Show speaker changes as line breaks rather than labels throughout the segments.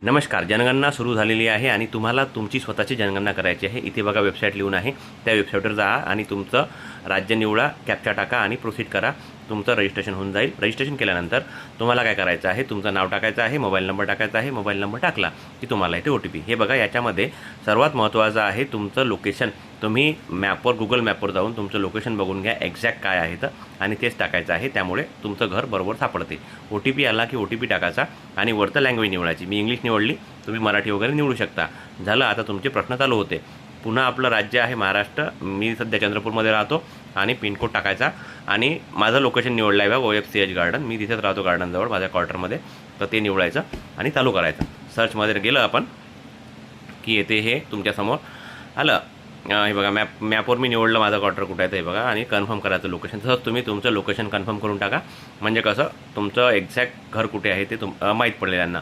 नमस्कार. जनगणना सुरू झालेली आहे आणि तुम्हाला तुमची स्वतःची जनगणना करायची आहे. इथे बघा वेबसाईट लिहून आहे. त्या वेबसाईटवर जा आणि तुमचं राज्य निवडा, कॅप्चा टाका आणि प्रोसीड करा. तुमचं रजिस्ट्रेशन होऊन जाईल. रजिस्ट्रेशन केल्यानंतर तुम्हाला काय करायचं आहे, तुमचं नाव टाकायचं आहे, मोबाईल नंबर टाकायचा आहे. मोबाईल नंबर टाकला की तुम्हाला इथे OTP. हे बघा, याच्यामध्ये सर्वात महत्त्वाचं आहे तुमचं लोकेशन. तुम्ही मॅपवर, गुगल मॅपवर जाऊन तुमचं लोकेशन बघून घ्या एक्झॅक्ट काय आहे तर, आणि तेच टाकायचं आहे. त्यामुळे तुमचं घर बरोबर सापडते. OTP आला की OTP टाकायचा आणि वरतं लँग्वेज निवडायची. मी इंग्लिश निवडली, तुम्ही मराठी वगैरे निवडू शकता. झालं. आता तुमचे प्रश्न चालू होते. पुन्हा आपलं राज्य आहे महाराष्ट्र. मी सध्या चंद्रपूरमध्ये राहतो आणि पिनकोड टाकायचा आणि माझं लोकेशन निवडलं आहे बघा, OFCH गार्डन. मी तिथेच राहतो गार्डनजवळ माझ्या क्वार्टरमध्ये. तर ते निवडायचं आणि चालू करायचं. सर्चमध्ये गेलं आपण की येते हे तुमच्यासमोर आलं. हे बघा, मॅपवर मी निवडलं माझं क्वार्टर कुठं आहे ते बघा, आणि कन्फर्म करायचं लोकेशन. तसंच तुम्ही तुमचं लोकेशन कन्फर्म करून टाका, म्हणजे कसं तुमचं एक्झॅक्ट घर कुठे आहे ते माहीत पडलेल्यांना.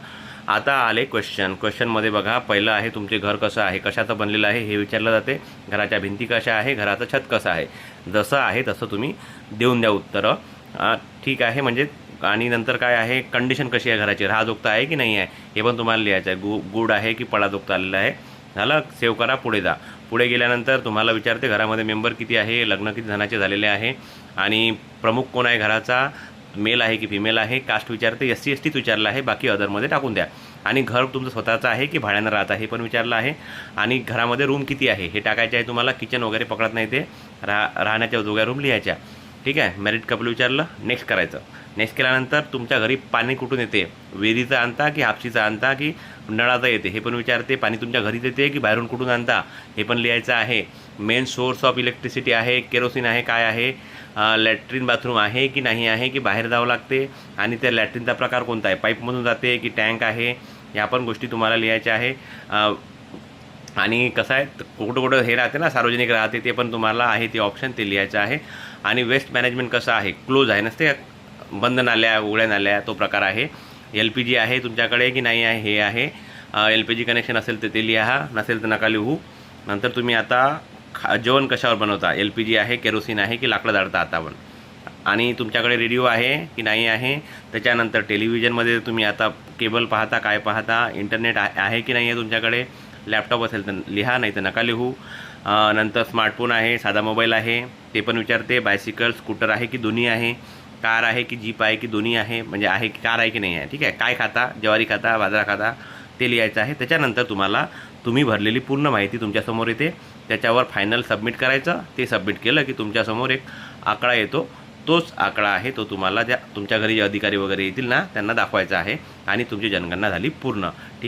आता आले क्वेश्चनमध्ये बघा, पहिलं आहे तुमचे घर कसं आहे, कशाचं बनलेलं आहे हे विचारलं जाते. घराच्या भिंती कशा आहे, घराचं छत कसं आहे. जसं आहे तसं तुम्ही देऊन द्या उत्तरं. ठीक आहे म्हणजे. आणि नंतर काय आहे, कंडिशन कशी आहे घराची, राहजोगता आहे की नाही आहे हे पण तुम्हाला लिहायचं आहे. गुड आहे की पडाजोगता आलेलं आहे. झालं. सेव्ह करा, पुढे जा. पुढे गेल्यानंतर तुम्हाला विचारते घरामध्ये मेंबर किती आहे, लग्न किती जणांचे झालेले आहे, आणि प्रमुख कोण आहे घराचा, मेल आहे की फिमेल आहे, कास्ट विचारते, SC ST विचारलं आहे, बाकी अदरमध्ये टाकून द्या. आणि घर तुमचं स्वतःचं आहे की भाड्यानं राहत आहे हे पण विचारलं आहे. आणि घरामध्ये रूम किती आहे हे टाकायचे आहे तुम्हाला. किचन वगैरे पकडत नाही ते, राहण्याच्या दोघ्या रूम लिहायच्या. ठीक आहे. मॅरिड कपल विचारलं, नेक्स्ट करायचं. नेक्स्ट केल्यानंतर तुमच्या घरी पाणी कुठून येते, विहिरीचं आणता की हापशीचं आणता की नळाचं येते हे पण विचारते. पाणी तुमच्या घरीच येते की बाहेरून कुठून आणता हे पण लिहायचं आहे. मेन सोर्स ऑफ इलेक्ट्रिसिटी आहे, केरोसिन आहे, काय आहे, लॅट्रिन बाथरूम आहे की नाही आहे की बाहेर जावं लागते, आणि त्या लॅट्रिनचा प्रकार कोणता आहे, पाईपमधून जाते की टँक आहे, ह्या पण गोष्टी तुम्हाला लिहायच्या आहे. आणि कसं आहे, कुठं कुठं हे राहते ना, सार्वजनिक राहते, ते पण तुम्हाला आहे ते ऑप्शन, ते लिहायचं आहे. आणि वेस्ट मॅनेजमेंट कसं आहे, क्लोज आहे, नसते बंद नाल्या, उघड्या नाल्या, तो प्रकार आहे. LPG आहे तुमच्याकडे की नाही आहे हे आहे. LPG कनेक्शन असेल तर ते लिहा, नसेल तर नका लिहू. नंतर तुम्ही आता जेवण कशावर बनवता, LPG आहे, केरोसिन आहे की लाकडं जाळता आता पण. आणि तुमच्याकडे रेडिओ आहे की नाही आहे. त्याच्यानंतर टेलिव्हिजनमध्ये तुम्ही आता केबल पाहता, काय पाहता, इंटरनेट आहे की नाही आहे तुमच्याकडे. लॅपटॉप असेल तर लिहा, नाही तर नका लिहू. नंतर स्मार्टफोन आहे, साधा मोबाईल आहे, ते पण विचारते. बायसिकल, स्कूटर आहे की दोन्ही आहे. कार आहे की जीप आहे की दोन्ही आहे, म्हणजे आहे की कार आहे की नाही आहे. ठीक आहे. काय खाता, ज्वारी खाता, बाजरा खाता, ते लिहायचं आहे. त्याच्यानंतर तुम्हाला तुम्ही भरलेली पूर्ण माहिती तुमच्यासमोर येते. त्याच्यावर फायनल सबमिट करायचं. ते सबमिट केलं की तुमच्यासमोर एक आकडा येतो. तोच आकडा आहे तो तुम्हाला, ज्या तुमच्या घरी जे अधिकारी वगैरे येतील ना त्यांना दाखवायचा आहे, आणि तुमची जनगणना झाली पूर्ण. ठीक.